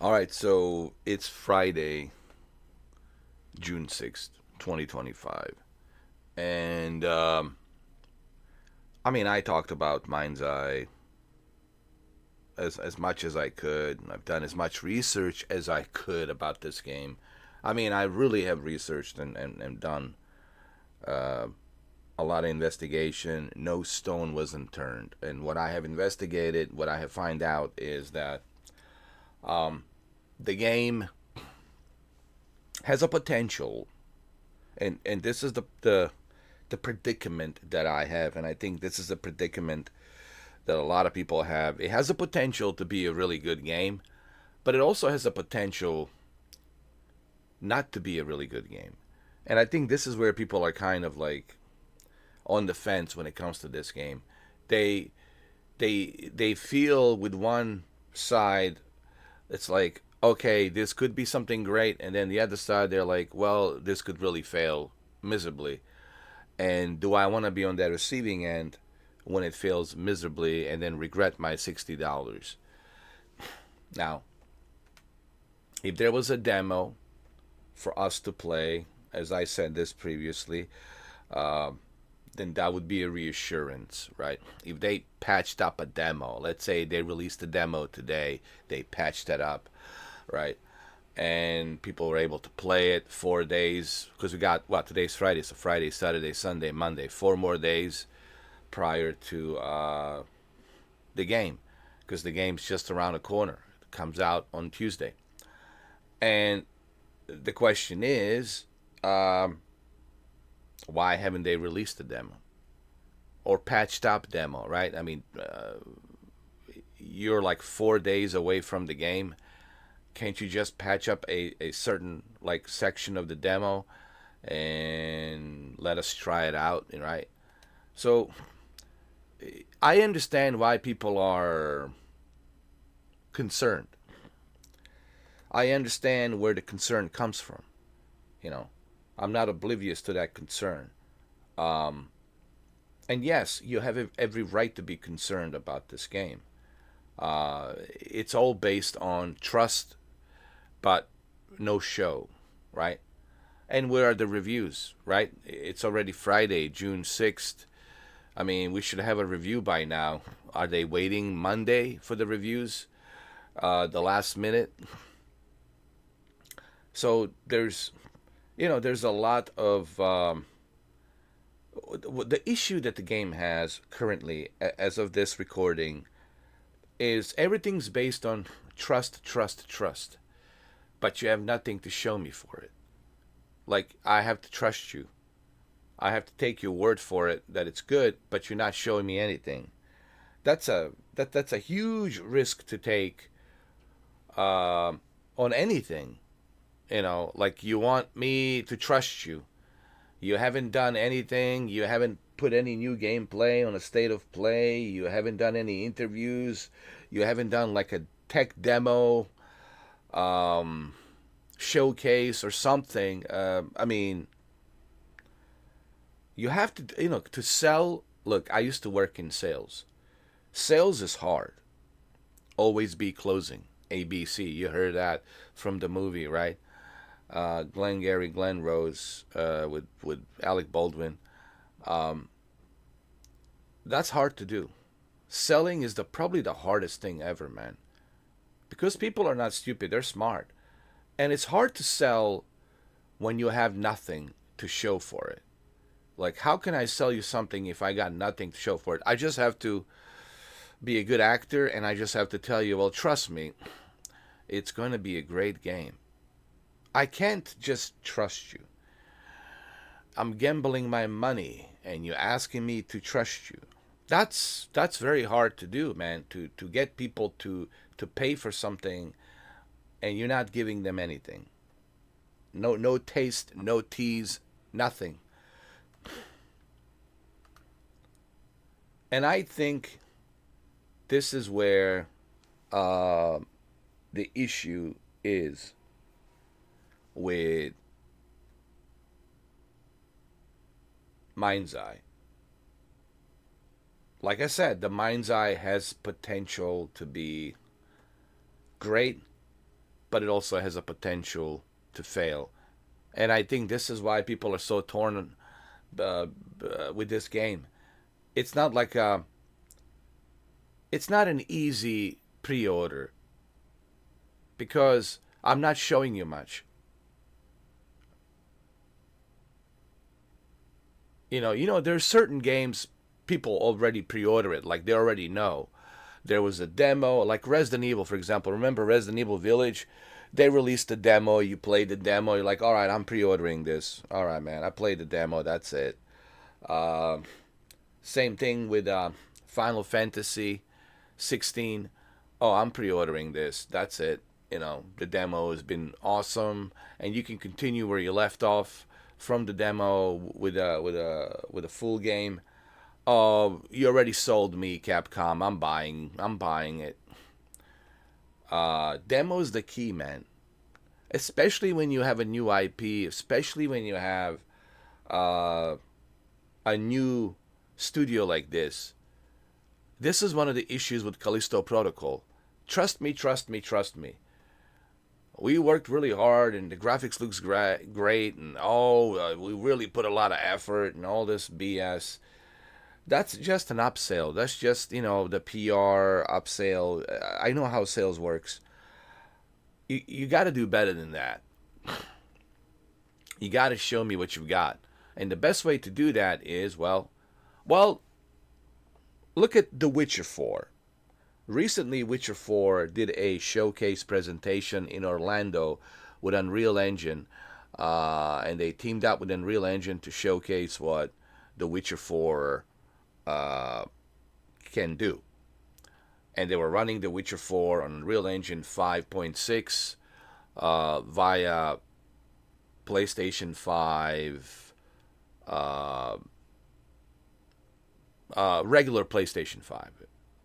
All right, so it's Friday, June 6th, 2025. And I mean, I talked about Mindseye as much as I could. I've done as much research as I could about this game. I mean, I really have researched and done uh, a lot of investigation. No stone was unturned. And what I have investigated, what I have found out is that um, the game has a potential, and this is the predicament that I have, and I think this is the predicament that a lot of people have. It has the potential to be a really good game, but it also has the potential not to be a really good game. And I think this is where people are kind of like on the fence when it comes to this game. They they feel with one side it's like, okay, this could be something great, and then the other side they're like, well, this could really fail miserably. And do I want to be on that receiving end when it fails miserably and then regret my $60? Now, if there was a demo for us to play, as I said this previously, uh, then that would be a reassurance, right? If they patched up a demo, let's say they released a demo today, they patched that up, right? And people were able to play it 4 days because we got what, today's Friday, so Friday, Saturday, Sunday, Monday, 4 more days prior to the game, because the game's just around the corner. It comes out on Tuesday, and the question is, um, why haven't they released a demo or patched up demo? Right? I mean, you're like 4 days away from the game. Can't you just patch up a certain like section of the demo and let us try it out, right? So I understand why people are concerned. I understand where the concern comes from. You know, I'm not oblivious to that concern. Um, and yes, you have every right to be concerned about this game. It's all based on trust, but no show, right? And where are the reviews, right? It's already Friday, June 6th. I mean, we should have a review by now. Are they waiting Monday for the reviews? The last minute? So there's a lot of the issue that the game has currently, as of this recording, is everything's based on trust, trust, trust. But you have nothing to show me for it. Like, I have to trust you. I have to take your word for it that it's good, but you're not showing me anything. That's a huge risk to take on anything. Like, you want me to trust you. You haven't done anything. You haven't put any new gameplay on a state of play. You haven't done any interviews. You haven't done like a tech demo, um, showcase or something. I mean, you have to, to sell. Look, I used to work in sales. Sales is hard. Always be closing. ABC. You heard that from the movie, right? Glenn Rose, with Alec Baldwin. Um, that's hard to do. Selling is the probably the hardest thing ever, man. Because people are not stupid; they're smart, and it's hard to sell when you have nothing to show for it. Like, how can I sell you something if I got nothing to show for it? I just have to be a good actor, and I just have to tell you, well, trust me, it's going to be a great game. I can't just trust you. I'm gambling my money, and you're asking me to trust you. That's very hard to do, man. To get people to pay for something, and you're not giving them anything. No taste, no tease, nothing. And I think this is where uh, the issue is with Mindseye. Like I said, the Mindseye has potential to be great, but it also has a potential to fail. And I think this is why people are so torn with this game. It's not like it's not an easy pre-order because I'm not showing you much. There's certain games people already pre-order it, like they already know. There was a demo, like Resident Evil, for example. Remember Resident Evil Village? They released a demo. You played the demo. You're like, all right, I'm pre-ordering this. All right, man, I played the demo. That's it. Uh, Same thing with Final Fantasy 16. Oh, I'm pre-ordering this. That's it. The demo has been awesome, and you can continue where you left off from the demo with a full game. Oh, you already sold me, Capcom. I'm buying it. Demo is the key, man. Especially when you have a new IP, especially when you have uh, a new studio like this. This is one of the issues with Callisto Protocol. Trust me, trust me, trust me. We worked really hard, and the graphics looks great, and we really put a lot of effort and all this BS. That's just an upsell. That's just the PR upsell. I know how sales works. You got to do better than that. You got to show me what you've got, and the best way to do that is well, look at The Witcher 4. Recently, Witcher 4 did a showcase presentation in Orlando with Unreal Engine, and they teamed up with Unreal Engine to showcase what The Witcher 4 can do. And they were running The Witcher 4 on Unreal Engine 5.6 via PlayStation 5, regular PlayStation 5.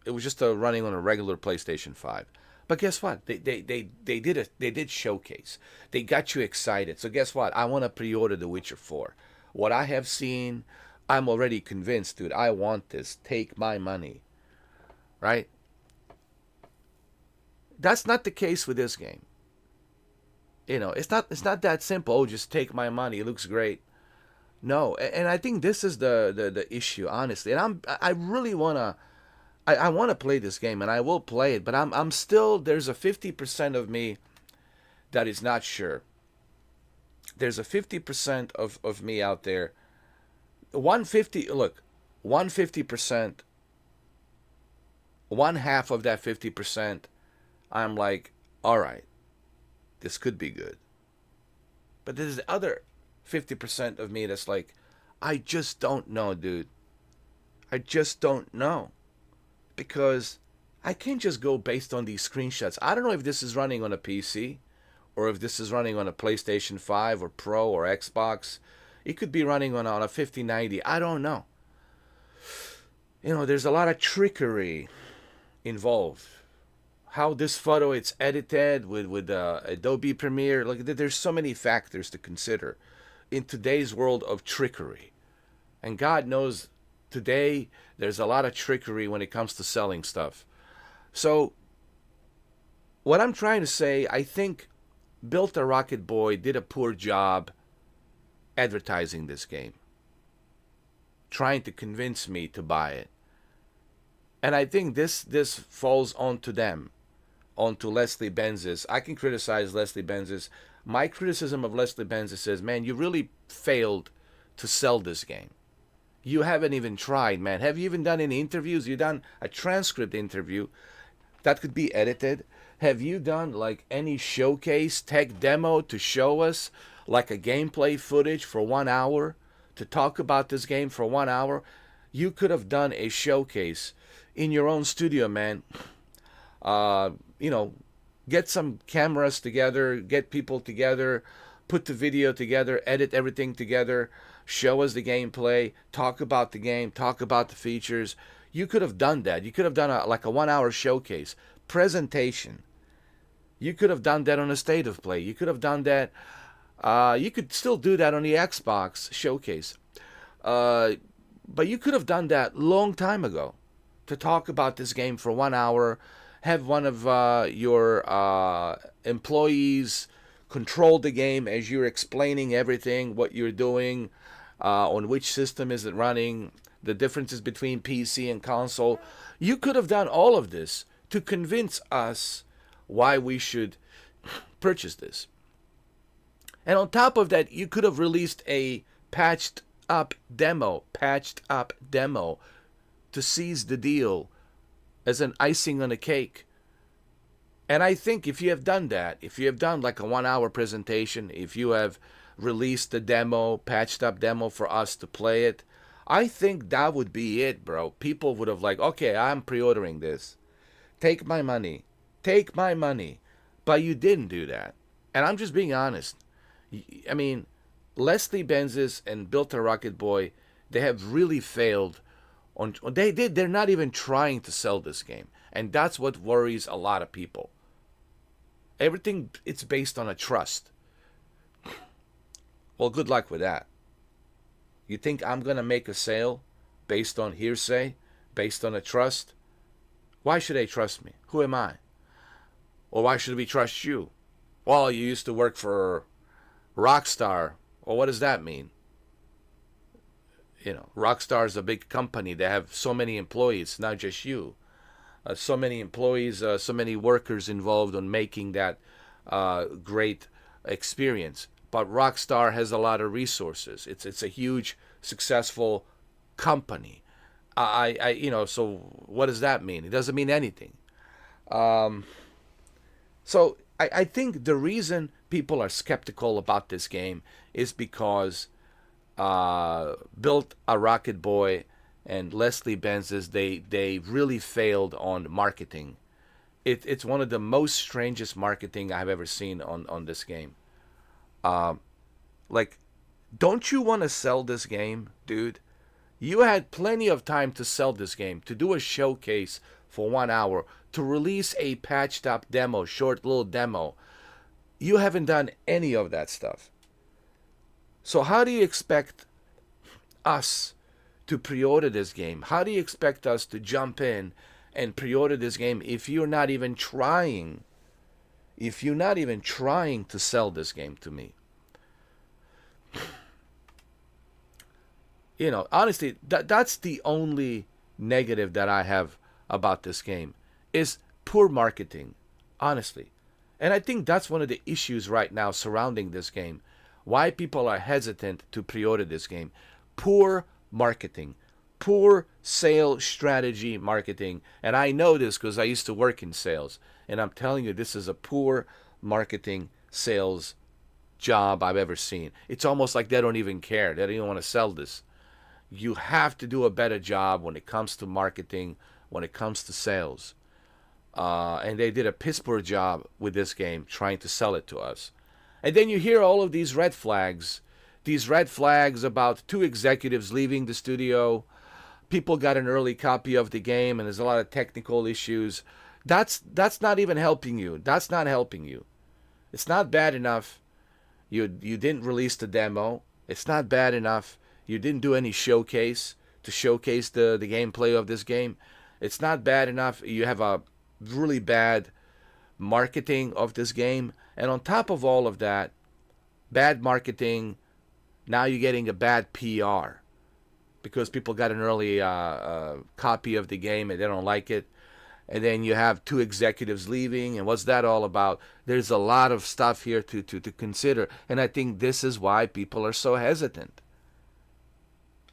It was just running on a regular PlayStation 5. But guess what? They did it. They did showcase. They got you excited. So guess what? I want to pre-order The Witcher 4. What I have seen, I'm already convinced, dude. I want this. Take my money. Right? That's not the case with this game. It's not that simple. Oh, just take my money. It looks great. No, and I think this is the issue, honestly. And I really wanna. I want to play this game, and I will play it, but I'm still, there's a 50% of me that is not sure. There's a 50% of me out there. 150%, one half of that 50%, I'm like, all right, this could be good. But there's the other 50% of me that's like, I just don't know, dude. I just don't know. Because I can't just go based on these screenshots. I don't know if this is running on a PC or if this is running on a PlayStation 5 or Pro or Xbox. It could be running on a 5090. I don't know. There's a lot of trickery involved. How this photo it's edited with Adobe Premiere. Like, there's so many factors to consider in today's world of trickery. And God knows today there's a lot of trickery when it comes to selling stuff. So what I'm trying to say, I think Built a Rocket Boy did a poor job advertising this game, trying to convince me to buy it. And I think this falls onto them, onto Leslie Benzies. I can criticize Leslie Benzies. My criticism of Leslie Benzies is, man, you really failed to sell this game. You haven't even tried, man. Have you even done any interviews? You done a transcript interview that could be edited? Have you done like any showcase tech demo to show us like a gameplay footage for 1 hour to talk about this game for 1 hour? You could have done a showcase in your own studio, man. Get some cameras together, get people together, put the video together, edit everything together, show us the gameplay, talk about the game, talk about the features. You could have done that. You could have done a 1 hour showcase, presentation. You could have done that on a State of Play. You could have done that. You could still do that on the Xbox showcase. But you could have done that long time ago to talk about this game for 1 hour, have one of your employees control the game as you're explaining everything, what you're doing, on which system is it running, the differences between PC and console. You could have done all of this to convince us why we should purchase this. And on top of that, you could have released a patched up demo to seize the deal as an icing on a cake. And I think if you have done that, if you have done like a 1 hour presentation, if you have released the demo, patched up demo for us to play it, I think that would be it, bro. People would have like, okay, I'm pre-ordering this. Take my money. Take my money. But you didn't do that. And I'm just being honest. I mean, Leslie Benzes and Built a Rocket Boy, they have really failed on they're not even trying to sell this game. And that's what worries a lot of people. Everything, it's based on a trust. Well, good luck with that. You think I'm going to make a sale based on hearsay, based on a trust? Why should they trust me? Who am I? Or why should we trust you? Well, you used to work for Rockstar. Well, what does that mean? You know, Rockstar is a big company. They have so many employees, not just you. So many employees, so many workers involved on making that great experience. But Rockstar has a lot of resources. It's a huge, successful company. So what does that mean? It doesn't mean anything. So I think the reason people are skeptical about this game is because Built a Rocket Boy and Leslie Benzes, they really failed on marketing. It's one of the most strangest marketing I've ever seen on this game. Like, don't you want to sell this game, dude? You had plenty of time to sell this game, to do a showcase for 1 hour, to release a patched up demo, short little demo. You haven't done any of that stuff. So how do you expect us to pre-order this game? How do you expect us to jump in and pre-order this game if you're not even trying? If you're not even trying to sell this game to me? You know, honestly, that's the only negative that I have about this game is poor marketing, honestly. And I think that's one of the issues right now surrounding this game. Why people are hesitant to pre-order this game. Poor marketing. Poor sales strategy marketing. And I know this because I used to work in sales. And I'm telling you, this is a poor marketing sales job I've ever seen. It's almost like they don't even care. They don't even want to sell this. You have to do a better job when it comes to marketing, when it comes to sales. And they did a piss poor job with this game trying to sell it to us. And then you hear all of these red flags about 2 executives leaving the studio. People got an early copy of the game and there's a lot of technical issues. That's not even helping you. That's not helping you. It's not bad enough you didn't release the demo. It's not bad enough you didn't do any showcase to showcase the gameplay of this game. It's not bad enough you have a really bad marketing of this game. And on top of all of that, bad marketing, now you're getting a bad PR because people got an early copy of the game and they don't like it. And then you have 2 executives leaving, and what's that all about? There's a lot of stuff here to consider, and I think this is why people are so hesitant.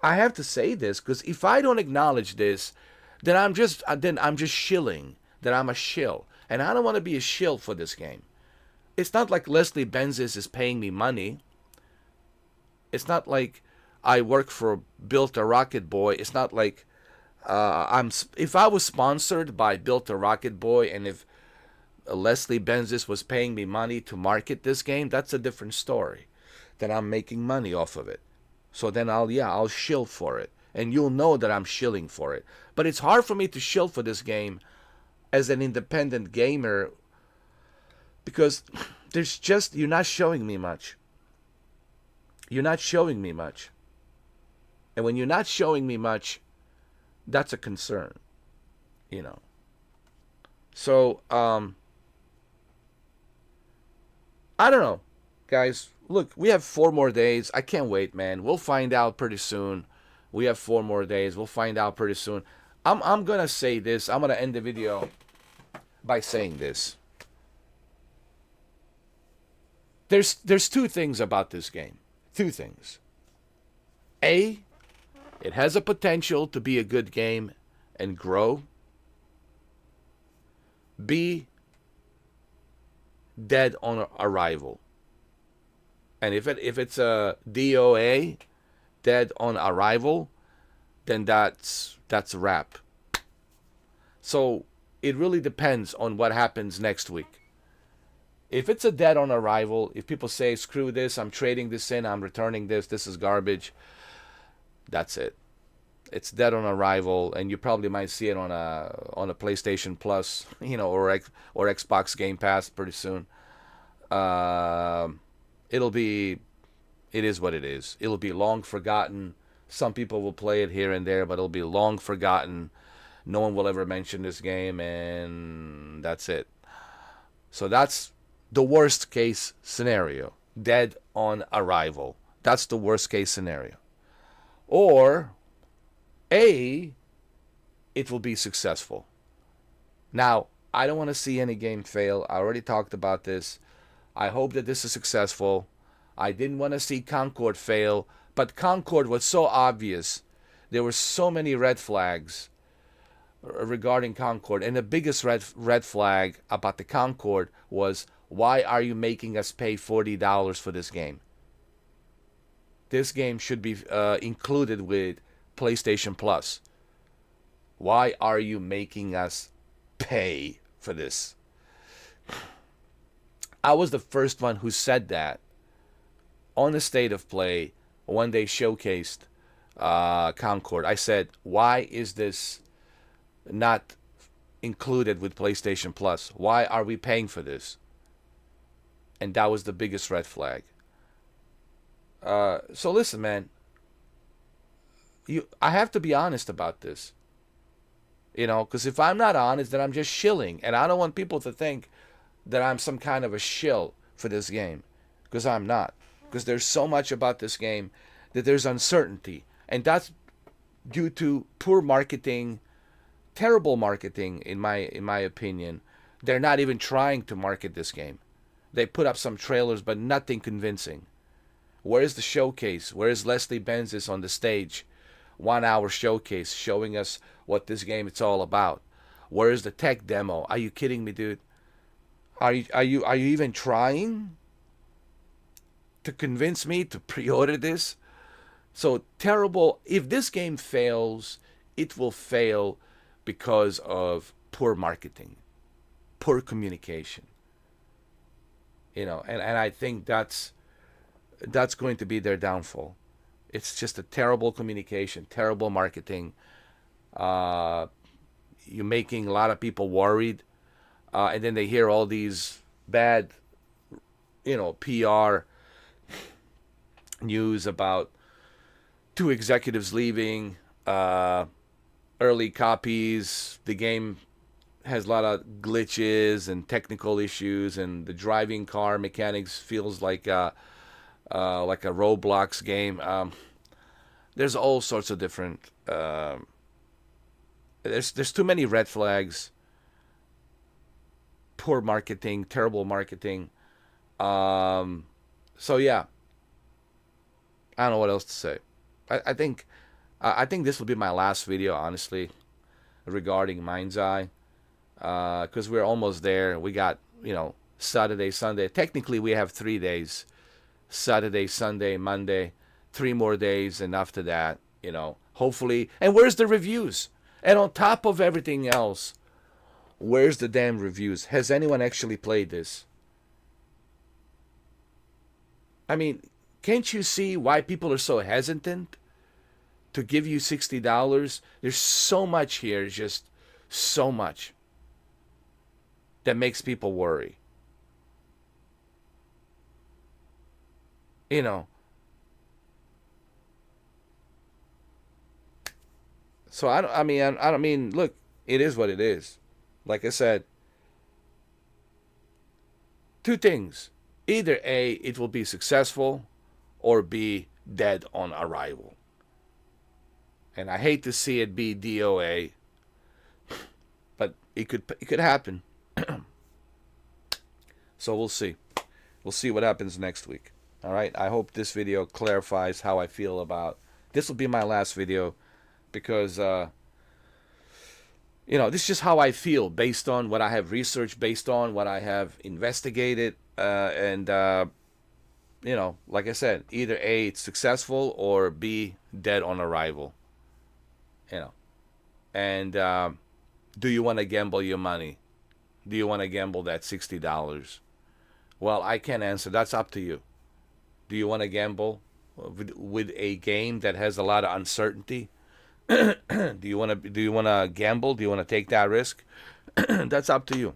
I have to say this because if I don't acknowledge this, then I'm just shilling. That I'm a shill, and I don't want to be a shill for this game. It's not like Leslie Benzes is paying me money. It's not like I work for Built a Rocket Boy. It's not like if I was sponsored by Built a Rocket Boy and if Leslie Benzes was paying me money to market this game, that's a different story. Then I'm making money off of it. So then I'll shill for it. And you'll know that I'm shilling for it. But it's hard for me to shill for this game as an independent gamer because you're not showing me much. You're not showing me much. And when you're not showing me much, that's a concern, you know. So, I don't know, guys. Look, we have 4 more days. I can't wait, man. We'll find out pretty soon. We have 4 more days. We'll find out pretty soon. I'm gonna say this. I'm gonna end the video by saying this. There's two things about this game. Two things. A, it has a potential to be a good game and grow. B, dead on arrival. And if it's a DOA, dead on arrival, then that's a wrap. So it really depends on what happens next week. If it's a dead on arrival, if people say, screw this, I'm trading this in, I'm returning this is garbage, that's it. It's dead on arrival, and you probably might see it on a PlayStation Plus, or Xbox Game Pass pretty soon. It'll be, it is what it is. It'll be long forgotten. Some people will play it here and there, but it'll be long forgotten. No one will ever mention this game, and that's it. So that's the worst case scenario. Dead on arrival. That's the worst case scenario. Or A, it will be successful. Now, I don't want to see any game fail. I already talked about this. I hope that this is successful. I didn't want to see Concord fail, but Concord was so obvious. There were so many red flags regarding Concord, and the biggest red flag about the Concord was, why are you making us pay $40 for this game? This game should be included with PlayStation Plus. Why are you making us pay for this? I was the first one who said that on the State of Play when they showcased Concord. I said, why is this not included with PlayStation Plus? Why are we paying for this? And that was the biggest red flag. So listen, man. I have to be honest about this. Because if I'm not honest, then I'm just shilling. And I don't want people to think that I'm some kind of a shill for this game. Because I'm not. Because there's so much about this game that there's uncertainty. And that's due to poor marketing, terrible marketing, in my opinion. They're not even trying to market this game. They put up some trailers, but nothing convincing. Where's the showcase? Where's Leslie Benzis on the stage? 1 hour showcase showing us what this game is all about. Where's the tech demo? Are you kidding me, dude? Are you even trying to convince me to pre-order this? So terrible. If this game fails, it will fail because of poor marketing, poor communication. And I think that's going to be their downfall. It's just a terrible communication, terrible marketing. You're making a lot of people worried, and then they hear all these bad, PR news about 2 executives leaving, early copies. The game has a lot of glitches and technical issues, and the driving car mechanics feels like a Roblox game. There's all sorts of different. There's too many red flags. Poor marketing, terrible marketing. So yeah, I don't know what else to say. I think this will be my last video, honestly, regarding Mindseye, because we're almost there. We got Saturday, Sunday. Technically, we have 3 days. Saturday, Sunday, Monday, 3 more days, and after that, hopefully. And where's the reviews? And on top of everything else, where's the damn reviews? Has anyone actually played this? I mean, can't you see why people are so hesitant to give you $60? There's so much here, just so much, that makes people worry. So I don't mean, look, it is what it is. Like I said, Two things. Either A, it will be successful, or B, dead on arrival. And I hate to see it be DOA, but it could happen. So we'll see. We'll see what happens next week. All right. I hope this video clarifies how I feel about. This will be my last video because this is just how I feel based on what I have researched, based on what I have investigated, and like I said, either A, it's successful, or B, dead on arrival. And do you want to gamble your money? Do you want to gamble that $60? Well, I can't answer. That's up to you. Do you want to gamble with a game that has a lot of uncertainty? Do you want to gamble? Do you want to take that risk? That's up to you.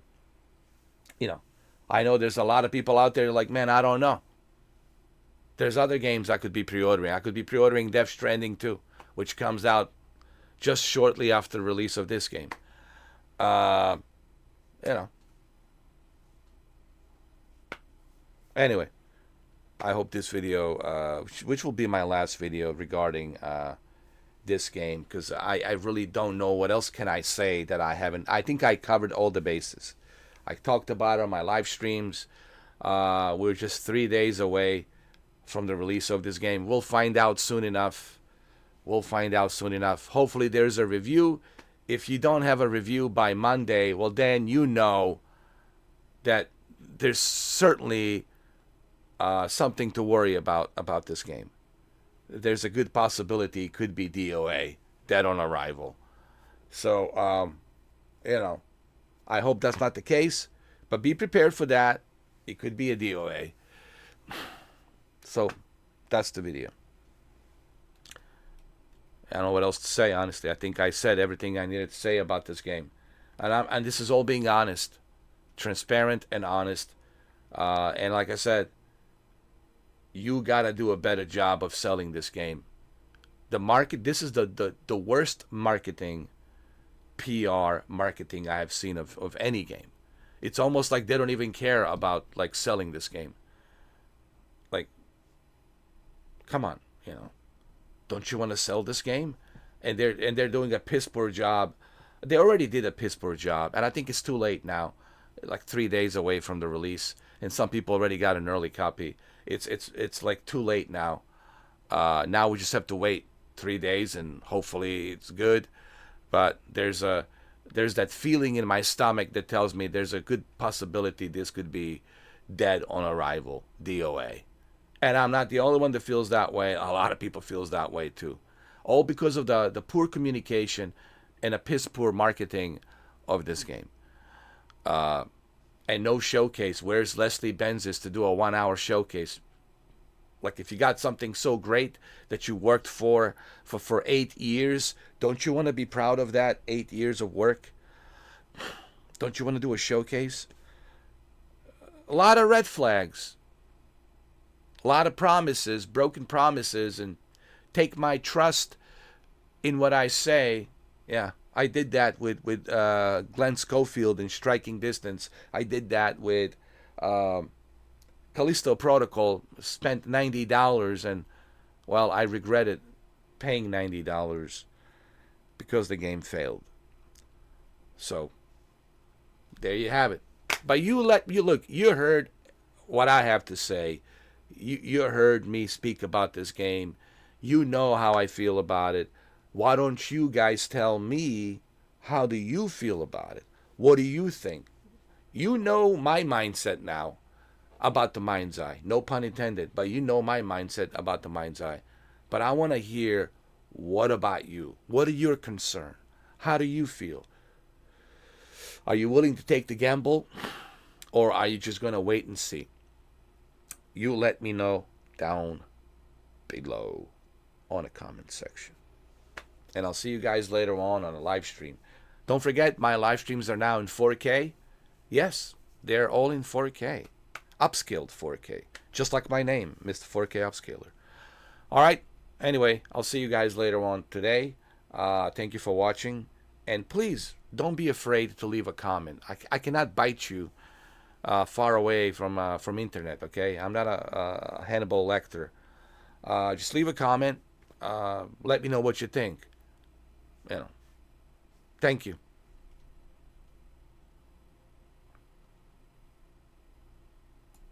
I know there's a lot of people out there like, man, I don't know. There's other games I could be pre-ordering. I could be pre-ordering Death Stranding 2, which comes out just shortly after the release of this game. Anyway, I hope this video, which will be my last video regarding this game, because I really don't know what else can I say that I haven't. I think I covered all the bases. I talked about it on my live streams. We're just 3 days away from the release of this game. We'll find out soon enough. Hopefully there's a review. If you don't have a review by Monday, well, then you know that there's certainly something to worry about this game. There's a good possibility it could be DOA, dead on arrival. So, I hope that's not the case, but be prepared for that. It could be a DOA. So, that's the video. I don't know what else to say, honestly. I think I said everything I needed to say about this game. And this is all being honest, transparent and honest. And like I said, you got to do a better job of selling this game. The market, this is the worst marketing, PR marketing I have seen of any game. It's almost like they don't even care about like selling this game. Like, come on, don't you want to sell this game? And they're doing a piss poor job. They already did a piss poor job, and I think it's too late now. Like 3 days away from the release, and some people already got an early copy. It's like too late now. Now we just have to wait 3 days, and hopefully it's good. But there's that feeling in my stomach that tells me there's a good possibility this could be dead on arrival, DOA. And I'm not the only one that feels that way. A lot of people feels that way too. All because of the poor communication and a piss poor marketing of this game. And no showcase. Where's Leslie Benzis to do a 1 hour showcase? Like, if you got something so great that you worked for 8 years, don't you want to be proud of that 8 years of work? Don't you want to do a showcase? A lot of red flags. A lot of promises, broken promises, and take my trust in what I say. Yeah, I did that with Glenn Schofield in Striking Distance. I did that with Callisto Protocol. Spent $90, and, well, I regretted paying $90 because the game failed. So, there you have it. But you heard what I have to say. You heard me speak about this game. You know how I feel about it. Why don't you guys tell me, how do you feel about it? What do you think? You know my mindset now about the Mindseye. No pun intended, but you know my mindset about the Mindseye. But I want to hear, what about you? What are your concerns? How do you feel? Are you willing to take the gamble? Or are you just going to wait and see? You let me know down below on the comment section. And I'll see you guys later on a live stream. Don't forget, my live streams are now in 4K. Yes, they're all in 4K. Upscaled 4K. Just like my name, Mr. 4K Upscaler. All right. Anyway, I'll see you guys later on today. Thank you for watching. And please, don't be afraid to leave a comment. I cannot bite you far away from internet. Okay, I'm not a Hannibal Lecter. Just leave a comment. Let me know what you think. You know, thank you.